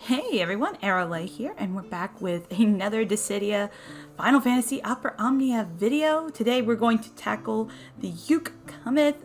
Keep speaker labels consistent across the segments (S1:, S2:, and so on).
S1: Hey everyone, Arrowlay here, and we're back with another Dissidia Final Fantasy Opera Omnia video. Today we're going to tackle the Yuke, Cometh,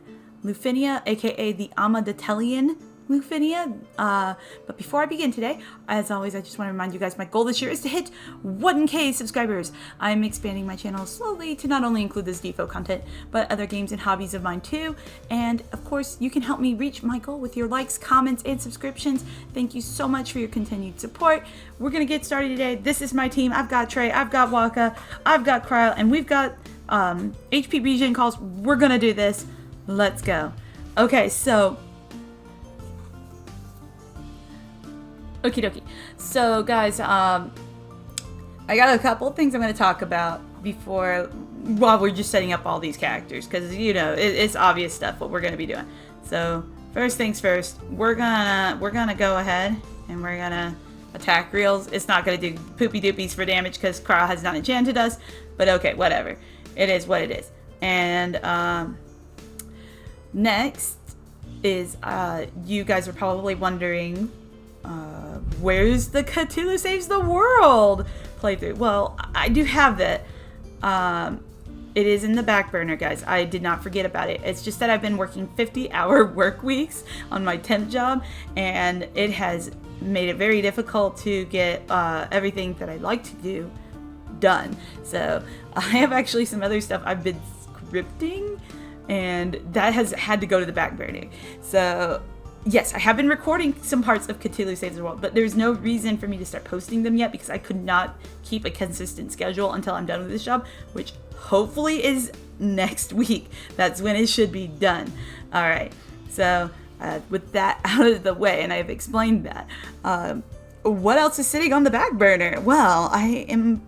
S1: LUFENIA, aka the Amidatelion LUFENIA. But before I begin today, as always, I just want to remind you guys my goal this year is to hit 1K subscribers. I'm expanding my channel slowly to not only include this DFFOO content, but other games and hobbies of mine too. And of course, you can help me reach my goal with your likes, comments, and subscriptions. Thank you so much for your continued support. We're going to get started today. This is my team. I've got Trey, I've got Wakka, I've got Krile, and we've got HP regen calls. We're going to do this. Let's go. Okay, so okie dokie. So guys, I got a couple things I'm going to talk about while we're just setting up all these characters, because you know it's obvious stuff what we're going to be doing. So first things first, we're gonna go ahead and we're gonna attack reels. It's not going to do poopy doopies for damage because Krile has not enchanted us, but okay, whatever. It is what it is. And next is you guys are probably wondering, where's the Cthulhu Saves the World playthrough? Well, I do have that. It is in the back burner, guys. I did not forget about it. It's just that I've been working 50-hour work weeks on my temp job, and it has made it very difficult to get everything that I'd like to do done. So I have actually some other stuff I've been scripting, and that has had to go to the back burner. So yes, I have been recording some parts of Cthulhu Saves the World, but there's no reason for me to start posting them yet because I could not keep a consistent schedule until I'm done with this job, which hopefully is next week. That's when it should be done. All right, so with that out of the way, and I've explained that, what else is sitting on the back burner? Well, I am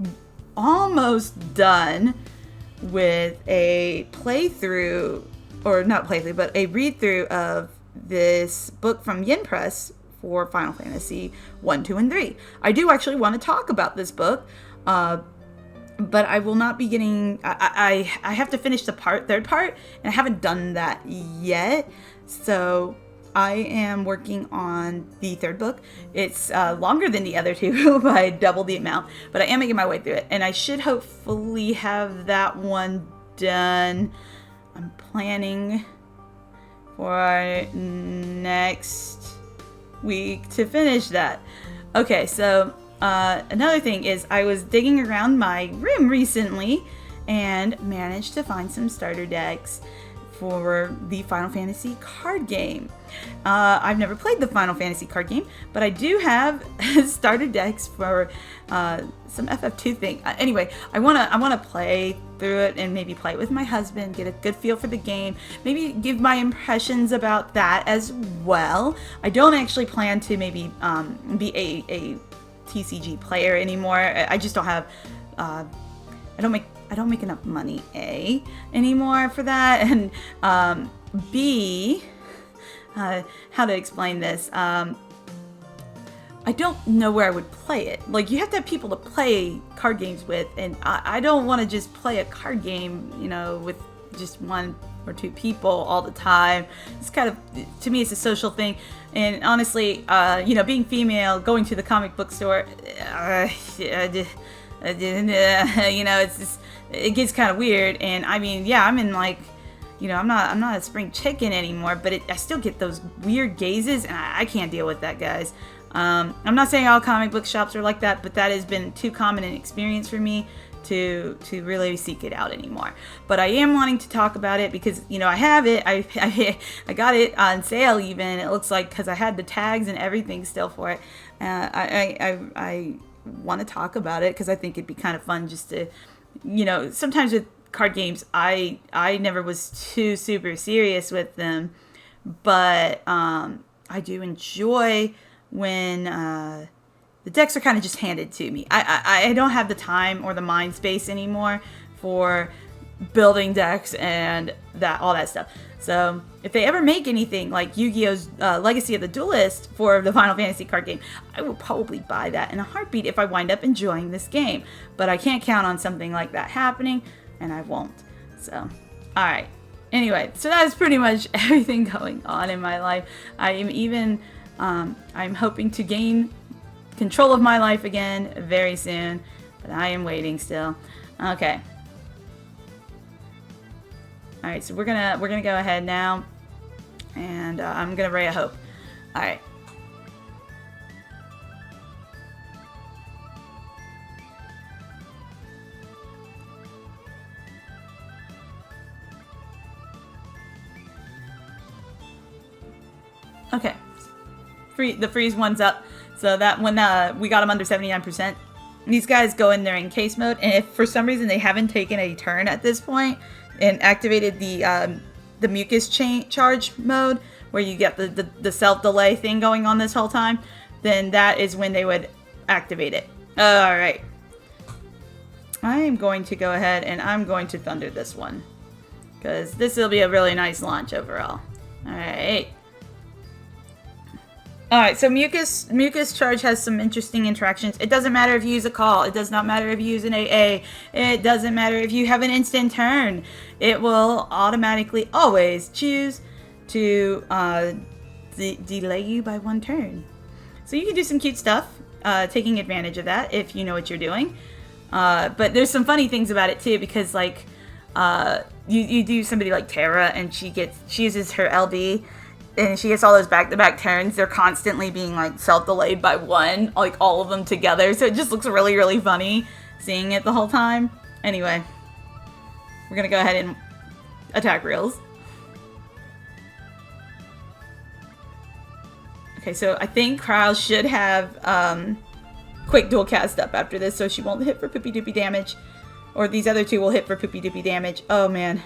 S1: almost done with a playthrough, or not playthrough, but a read-through of this book from Yin Press for Final Fantasy 1, 2, and 3. I do actually want to talk about this book, but I will not be getting... I have to finish the third part, and I haven't done that yet, so I am working on the third book. It's longer than the other two by double the amount, but I am making my way through it, and I should hopefully have that one done. I'm planning for next week to finish that. Okay, so another thing is I was digging around my room recently and managed to find some starter decks for the Final Fantasy card game. I've never played the Final Fantasy card game, but I do have starter decks for some FF2 thing. Anyway, I wanna play through it and maybe play it with my husband, get a good feel for the game, maybe give my impressions about that as well. I don't actually plan to maybe be a TCG player anymore. I just don't have. I don't make enough money, A, anymore for that, and B, how to explain this, I don't know where I would play it. Like, you have to have people to play card games with, and I don't want to just play a card game, you know, with just one or two people all the time. It's kind of, to me, it's a social thing, and honestly, you know, being female, going to the comic book store, you know, it's just, it gets kind of weird. And I mean, yeah, I'm in, like, you know, I'm not a spring chicken anymore, but I still get those weird gazes, and I can't deal with that, guys. I'm not saying all comic book shops are like that, but that has been too common an experience for me to really seek it out anymore. But I am wanting to talk about it because, you know, I have it. I got it on sale even, it looks like, because I had the tags and everything still for it. I want to talk about it because I think it'd be kind of fun just to, you know, sometimes with card games, I never was too super serious with them, but I do enjoy when the decks are kind of just handed to me. I don't have the time or the mind space anymore for building decks and all that stuff. So if they ever make anything like Yu-Gi-Oh's Legacy of the Duelist for the Final Fantasy card game, I will probably buy that in a heartbeat if I wind up enjoying this game. But I can't count on something like that happening, and I won't. So, alright. Anyway, so that's pretty much everything going on in my life. I am even, I'm hoping to gain control of my life again very soon. But I am waiting still. Okay. Alright, so we're gonna go ahead now. And I'm gonna Ray of Hope. Alright. Okay. The freeze one's up. So that when we got them under 79%. These guys go in there in case mode, and if for some reason they haven't taken a turn at this point and activated the mucus charge mode, where you get the self-delay thing going on this whole time, then that is when they would activate it. Alright. I am going to go ahead and I'm going to thunder this one, because this will be a really nice launch overall. Alright. Alright, so Mucus Charge has some interesting interactions. It doesn't matter if you use a call. It does not matter if you use an AA. It doesn't matter if you have an instant turn. It will automatically always choose to delay you by 1 turn. So you can do some cute stuff, taking advantage of that if you know what you're doing. But there's some funny things about it too, because like you do somebody like Terra, and she uses her LB, and she gets all those back-to-back turns. They're constantly being like self-delayed by 1, like all of them together. So it just looks really, really funny seeing it the whole time. Anyway, we're gonna go ahead and attack reels. Okay, so I think Krile should have quick dual cast up after this, so she won't hit for poopy doopy damage. Or these other two will hit for poopy doopy damage. Oh man.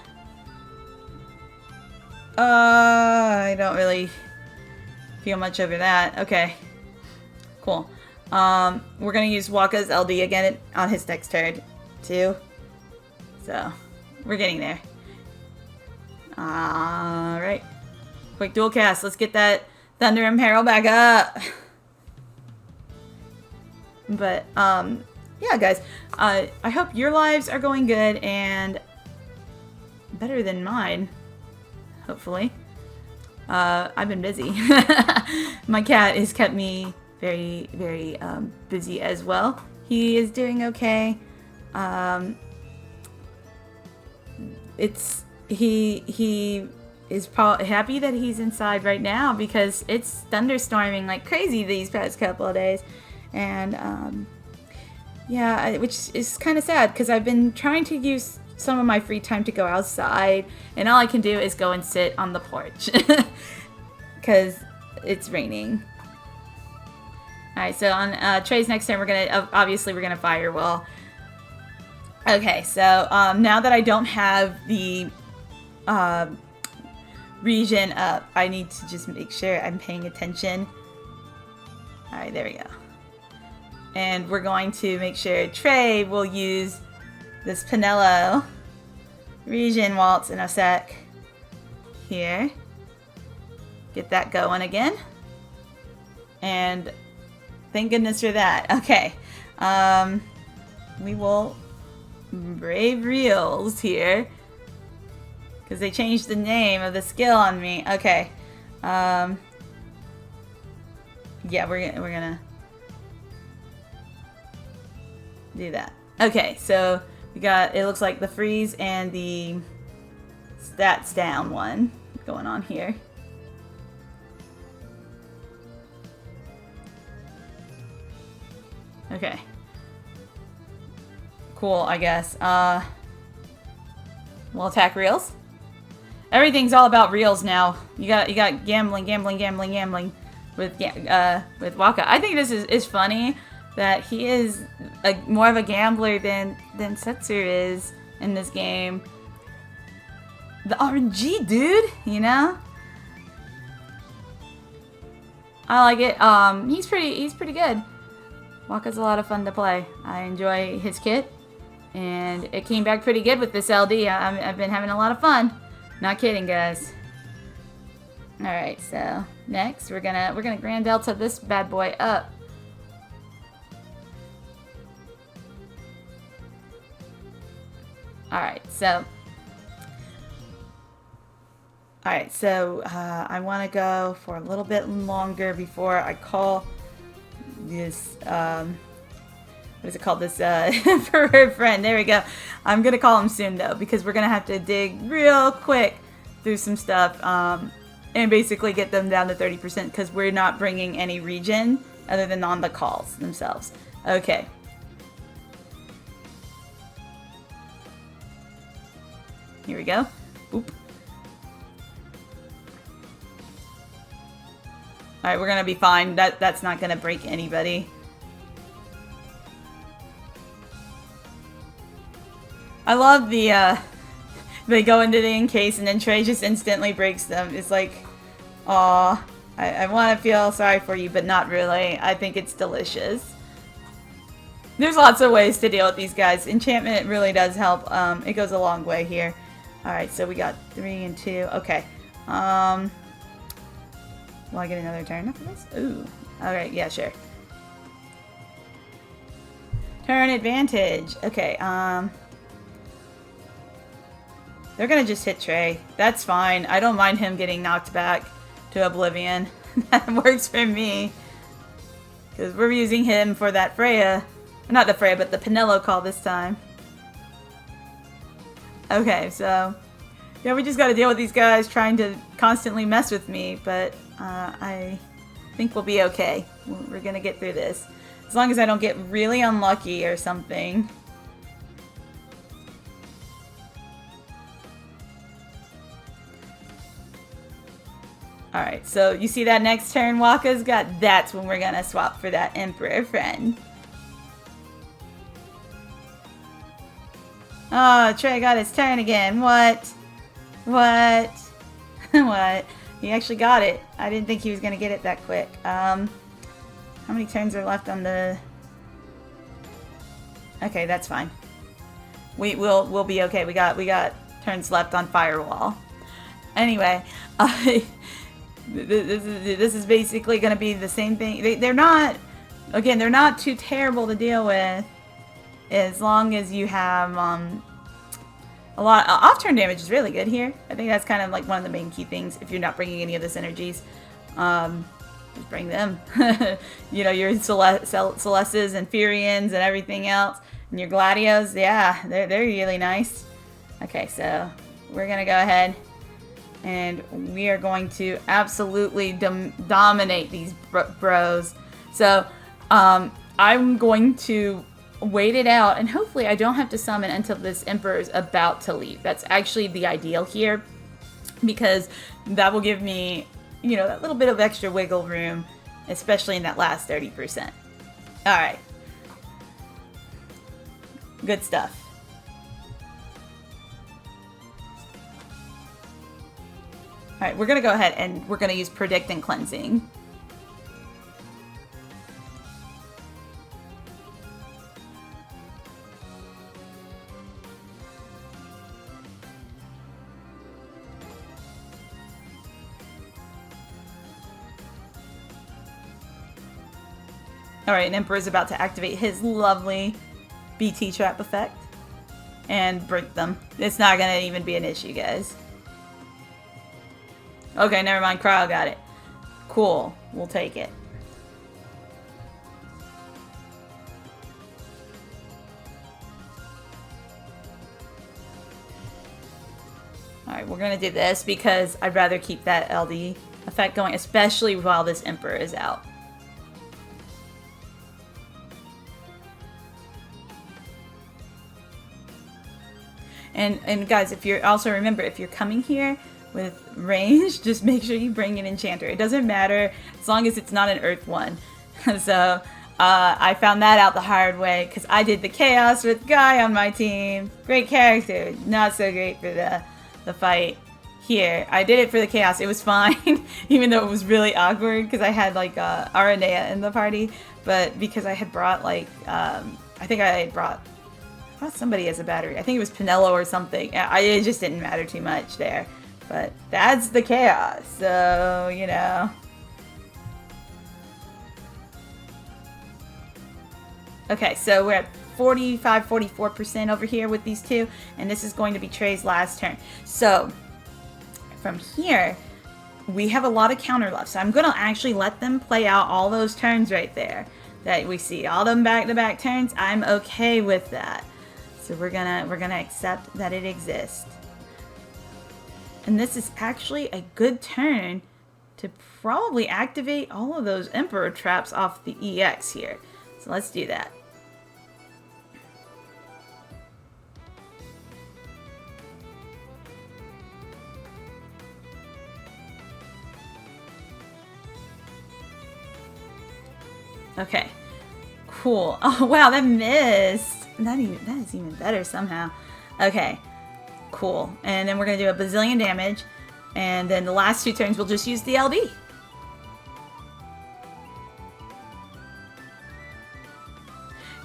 S1: I don't really feel much over that. Okay. Cool. We're gonna use Wakka's LD again on his next turn, too. So, we're getting there. Alright. Quick dual cast. Let's get that Thunder Imperil back up. But, yeah, guys. I hope your lives are going good and better than mine. Hopefully. I've been busy. My cat has kept me very, very busy as well. He is doing okay. He is probably happy that he's inside right now, because it's thunderstorming like crazy these past couple of days. And yeah, which is kind of sad, because I've been trying to use some of my free time to go outside, and all I can do is go and sit on the porch because it's raining. Alright, so on Trey's next turn, we're gonna Firewall. Okay, so now that I don't have the region up, I need to just make sure I'm paying attention. Alright, there we go. And we're going to make sure Trey will use this Pinello region waltz in a sec. Here. Get that going again. And thank goodness for that. Okay. We will Brave Reels here, because they changed the name of the skill on me. Okay. Yeah, we're gonna do that. Okay, so we got, it looks like the freeze and the stats down one going on here. Okay. Cool, I guess. We'll attack reels. Everything's all about reels now. You got gambling with Wakka. I think this is funny that he is more of a gambler than Setzer is in this game. The RNG, dude, you know? I like it. He's pretty good. Wakka's a lot of fun to play. I enjoy his kit, and it came back pretty good with this LD. I've been having a lot of fun. Not kidding, guys. All right, so next we're gonna Grand Delta this bad boy up. Alright, so I want to go for a little bit longer before I call this, what is it called? This, for her friend. There we go. I'm gonna call him soon, though, because we're gonna have to dig real quick through some stuff, and basically get them down to 30%, because we're not bringing any regen other than on the calls themselves. Okay. Here we go. Boop. Alright, we're gonna be fine. That's not gonna break anybody. I love the, they go into the encase and then Trey just instantly breaks them. It's like, aw, I want to feel sorry for you, but not really. I think it's delicious. There's lots of ways to deal with these guys. Enchantment really does help. It goes a long way here. Alright, so we got 3 and 2. Okay. Will I get another turn after this? Ooh. Alright, yeah, sure. Turn advantage. Okay, they're gonna just hit Trey. That's fine. I don't mind him getting knocked back to oblivion. That works for me. Because we're using him for that Freya. Not the Freya, but the Penelo call this time. Okay, so yeah, we just gotta deal with these guys trying to constantly mess with me, but I think we'll be okay. We're gonna get through this. As long as I don't get really unlucky or something. Alright, so you see that next turn Wakka's got? That's when we're gonna swap for that Emperor friend. Oh, Trey got his turn again. What? What? What? He actually got it. I didn't think he was gonna get it that quick. How many turns are left on the... Okay, that's fine. We'll be okay. We got turns left on Firewall. Anyway, this is basically gonna be the same thing. They're not, again, they're not too terrible to deal with. As long as you have a lot off-turn damage is really good here. I think that's kind of like one of the main key things. If you're not bringing any of the synergies, just bring them. You know, your Celestes and Furians and everything else, and your Gladios. Yeah, they're really nice. Okay, so we're gonna go ahead and we are going to absolutely dominate these bros. So I'm going to wait it out, and hopefully I don't have to summon until this Emperor is about to leave. That's actually the ideal here, because that will give me, you know, that little bit of extra wiggle room, especially in that last 30%. Alright. Good stuff. Alright, we're going to go ahead and we're going to use Predict and Cleansing. Alright, and Emperor's about to activate his lovely BT trap effect and break them. It's not going to even be an issue, guys. Okay, never mind. Krile got it. Cool. We'll take it. Alright, we're going to do this because I'd rather keep that LD effect going, especially while this Emperor is out. And guys, if you're also remember, if you're coming here with range, just make sure you bring an enchanter. It doesn't matter as long as it's not an earth one. So I found that out the hard way because I did the chaos with Guy on my team. Great character, not so great for the fight here. I did it for the chaos. It was fine, even though it was really awkward because I had like Aranea in the party, but because I had brought like I think I had brought somebody as a battery. I think it was Penelo or something. It just didn't matter too much there. But that's the chaos, so, you know. Okay, so we're at 44% over here with these two, and this is going to be Trey's last turn. So, from here, we have a lot of counter left, so I'm going to actually let them play out all those turns right there. that we see all them back-to-back turns, I'm okay with that. So we're gonna accept that it exists. And this is actually a good turn to probably activate all of those Emperor traps off the EX here. So let's do that. Okay, cool. Oh wow, that missed. That is even better somehow. Okay, cool. And then we're gonna do a bazillion damage, and then the last 2 turns we'll just use the LB.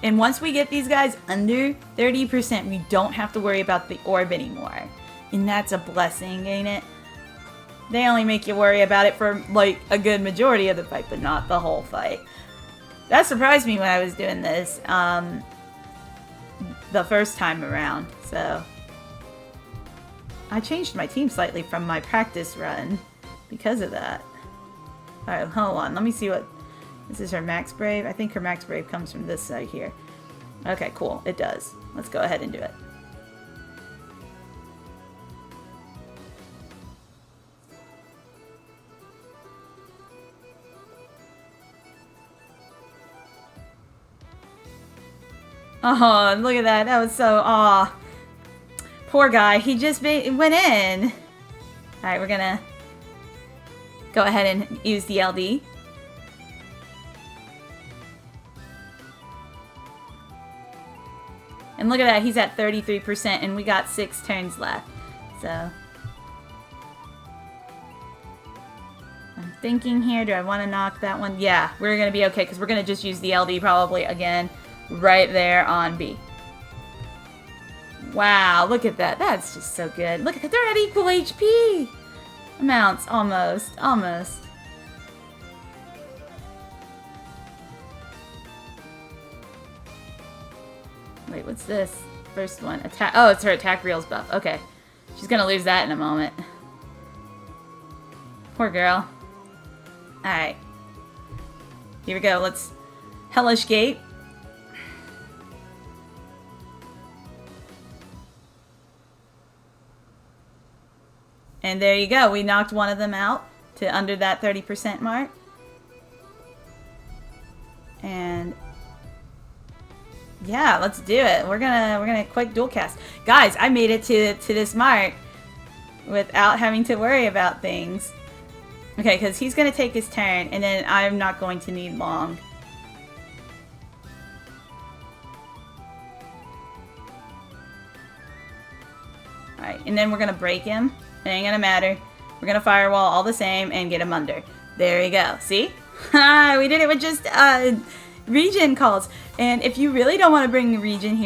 S1: And once we get these guys under 30%, we don't have to worry about the orb anymore, and that's a blessing, ain't it? They only make you worry about it for like a good majority of the fight, but not the whole fight. That surprised me when I was doing this the first time around, so I changed my team slightly from my practice run because of that. Alright, hold on, let me see what... This is her Max Brave. I think her Max Brave comes from this side here. Okay, cool, it does. Let's go ahead and do it. Oh, look at that. That was so... Aw. Poor guy. He just went in. Alright, we're gonna go ahead and use the LD. And look at that. He's at 33% and we got 6 turns left. So... I'm thinking here. Do I want to knock that one? Yeah, we're gonna be okay because we're gonna just use the LD probably again. Right there on B. Wow, look at that. That's just so good. Look at that. They're at equal HP amounts. Almost. Almost. Wait, what's this? First one. Attack. Oh, it's her attack reels buff. Okay. She's gonna lose that in a moment. Poor girl. Alright. Here we go. Let's... Hellish Gate. And there you go. We knocked one of them out to under that 30% mark. And yeah, let's do it. We're gonna quick dual cast. Guys, I made it to this mark without having to worry about things. Okay, because he's gonna take his turn, and then I'm not going to need long. Alright, and then we're gonna break him. It ain't gonna matter. We're gonna firewall all the same and get him under. There you go. See? We did it with just regen calls. And if you really don't want to bring a regen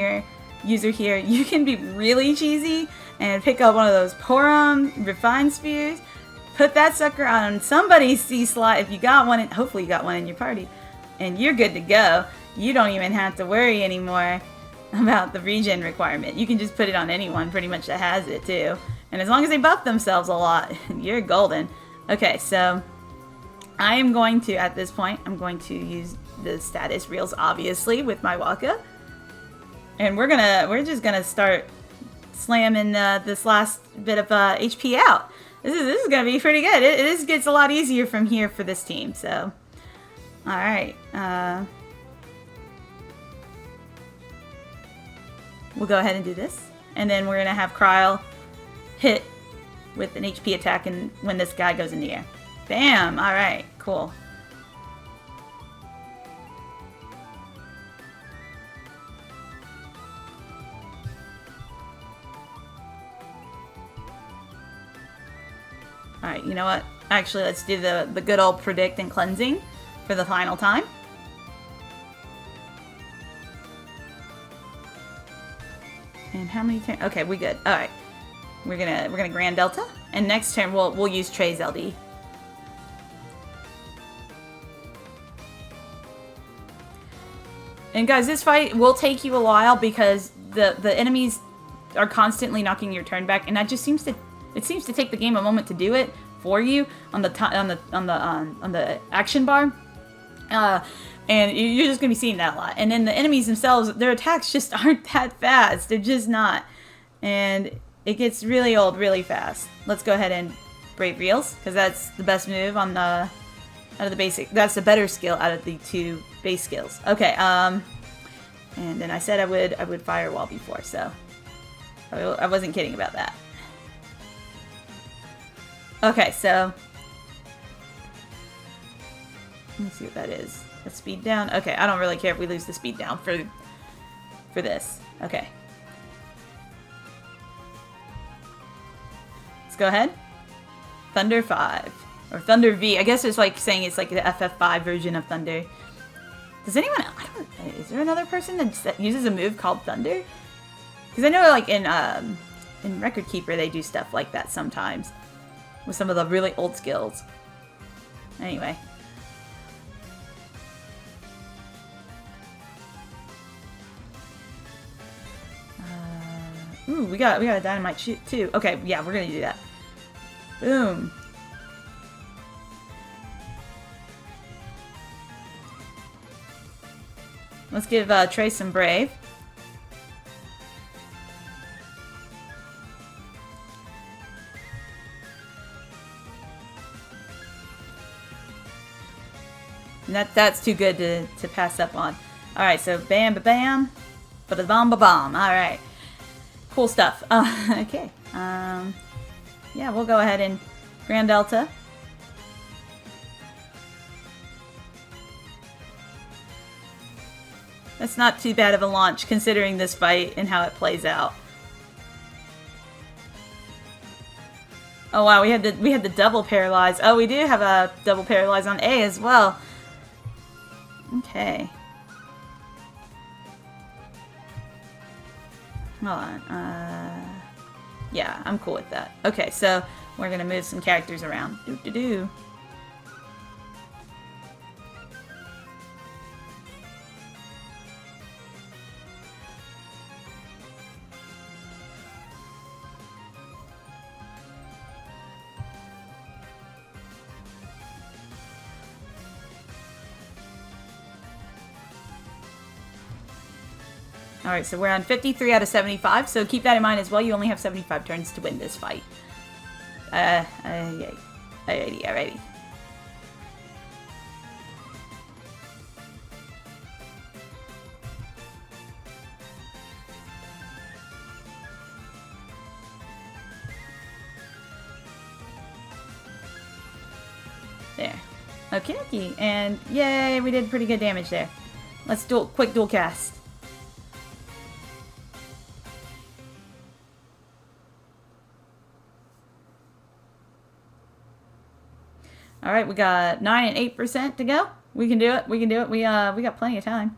S1: user here, you can be really cheesy and pick up one of those Porum Refined Spheres. Put that sucker on somebody's C slot if you got one. Hopefully you got one in your party. And you're good to go. You don't even have to worry anymore about the regen requirement. You can just put it on anyone pretty much that has it too. And as long as they buff themselves a lot, you're golden. Okay, so I am going to, at this point, I'm going to use the status reels, obviously, with my Wakka. And we're just gonna start slamming this last bit of HP out. This is gonna be pretty good. This gets a lot easier from here for this team, so. Alright. We'll go ahead and do this. And then we're gonna have Krile hit with an HP attack and when this guy goes in the air. Bam! Alright, cool. Alright, you know what? Actually, let's do the good old predict and cleansing for the final time. And how many turns? Okay, we good. Alright. We're gonna Grand Delta, and next turn we'll use Trey's LD. And guys, this fight will take you a while because the enemies are constantly knocking your turn back, and that just seems to take the game a moment to do it for you on the action bar. And you're just going to be seeing that a lot. And then the enemies themselves, their attacks just aren't that fast. They're just not. And it gets really old really fast. Let's go ahead and Brave Reels, because that's the best move on the out of the basic. That's the better skill out of the 2 base skills. Okay, and then I said I would Firewall before, so I wasn't kidding about that. Okay, so let me see what that is. A speed down? Okay, I don't really care if we lose the speed down for this. Okay. Let's go ahead. Thunder 5. Or Thunder V. I guess it's like saying it's like the FF5 version of Thunder. Does anyone... is there another person that uses a move called Thunder? Because I know like in Record Keeper they do stuff like that sometimes. With some of the really old skills. Anyway. Ooh, we got a dynamite shoot too. Okay, yeah, we're gonna do that. Boom. Let's give Trey some Brave. And that's too good to pass up on. Alright, so bam ba bam. Ba bomb ba bomb. Alright. Cool stuff. Okay. Yeah, we'll go ahead and Grand Delta. That's not too bad of a launch considering this fight and how it plays out. Oh wow, we had the double paralyze. Oh, we do have a double paralyze on A as well. Okay. Hold on. Yeah, I'm cool with that. Okay, so we're gonna move some characters around. Doo-doo-doo. Alright, so we're on 53 out of 75, so keep that in mind as well. You only have 75 turns to win this fight. Alrighty. There. Okie dokie. And yay, we did pretty good damage there. Let's do a quick dual cast. All right, we got 9 and 8% to go. We can do it. We can do it. We got plenty of time.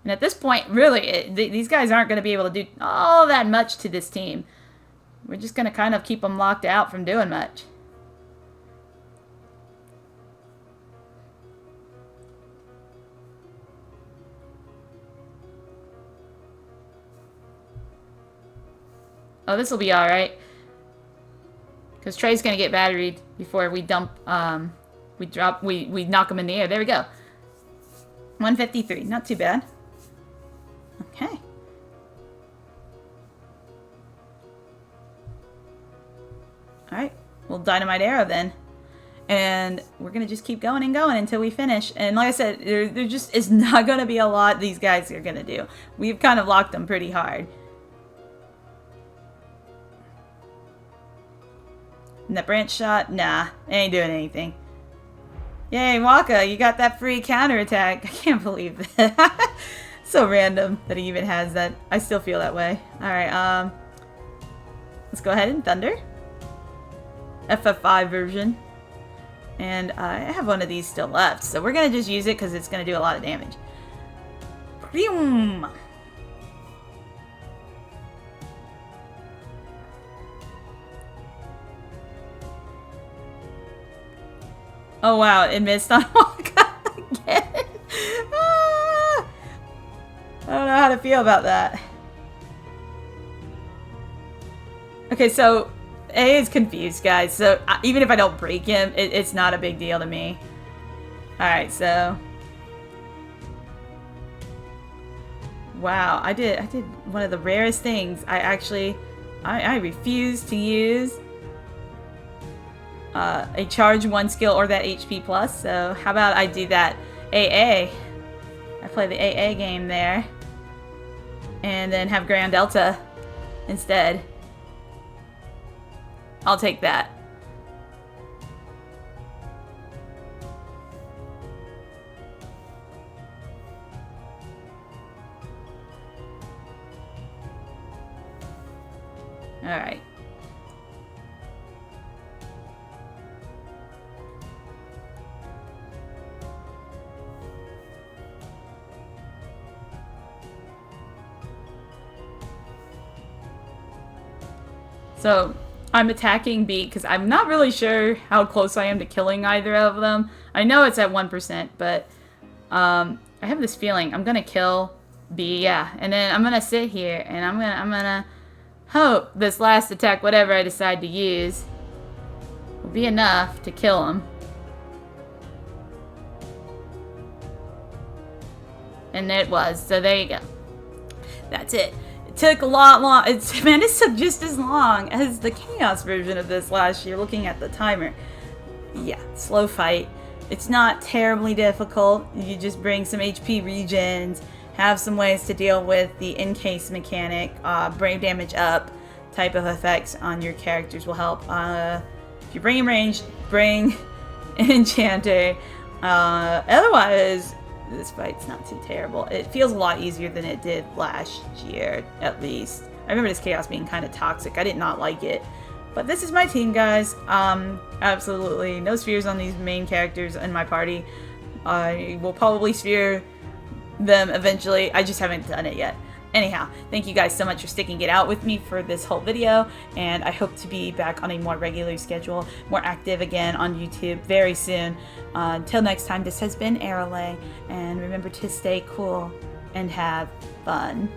S1: And at this point, really, these guys aren't going to be able to do all that much to this team. We're just going to kind of keep them locked out from doing much. Oh, this will be all right. Because Trey's gonna get batteried before we dump, we knock him in the air. There we go. 153, not too bad. Okay. Alright, we'll dynamite arrow then. And we're gonna just keep going and going until we finish. And like I said, there just is not gonna be a lot these guys are gonna do. We've kind of locked them pretty hard. And that branch shot? Nah, it ain't doing anything. Yay, Wakka, you got that free counterattack. I can't believe that. So random that he even has that. I still feel that way. Alright, let's go ahead and Thunder. FF5 version. And I have one of these still left, so we're gonna just use it because it's gonna do a lot of damage. Boom! Oh wow, it missed on Wakka again. Ah! I don't know how to feel about that. Okay, so A is confused, guys. So even if I don't break him, it's not a big deal to me. Alright, so... Wow, I did one of the rarest things. I refuse to use a charge 1 skill or that HP plus, so how about I do that AA? I play the AA game there. And then have Grand Delta instead. I'll take that. Alright. So, I'm attacking B because I'm not really sure how close I am to killing either of them. I know it's at 1%, but I have this feeling I'm gonna kill B, yeah. And then I'm gonna sit here and I'm gonna hope this last attack, whatever I decide to use, will be enough to kill him. And it was, so there you go. That's it. It took a lot long. It took just as long as the Chaos version of this last year, looking at the timer. Yeah, slow fight. It's not terribly difficult. You just bring some HP regens, have some ways to deal with the encase mechanic, brave damage up type of effects on your characters will help. If you bring in range, bring an enchanter. Otherwise, this fight's not too terrible. It feels a lot easier than it did last year, at least. I remember this chaos being kind of toxic. I did not like it. But this is my team, guys. Absolutely no spheres on these main characters in my party. I will probably sphere them eventually. I just haven't done it yet. Anyhow, thank you guys so much for sticking it out with me for this whole video, and I hope to be back on a more regular schedule, more active again on YouTube very soon. Until next time, this has been Arrowlay, and remember to stay cool and have fun.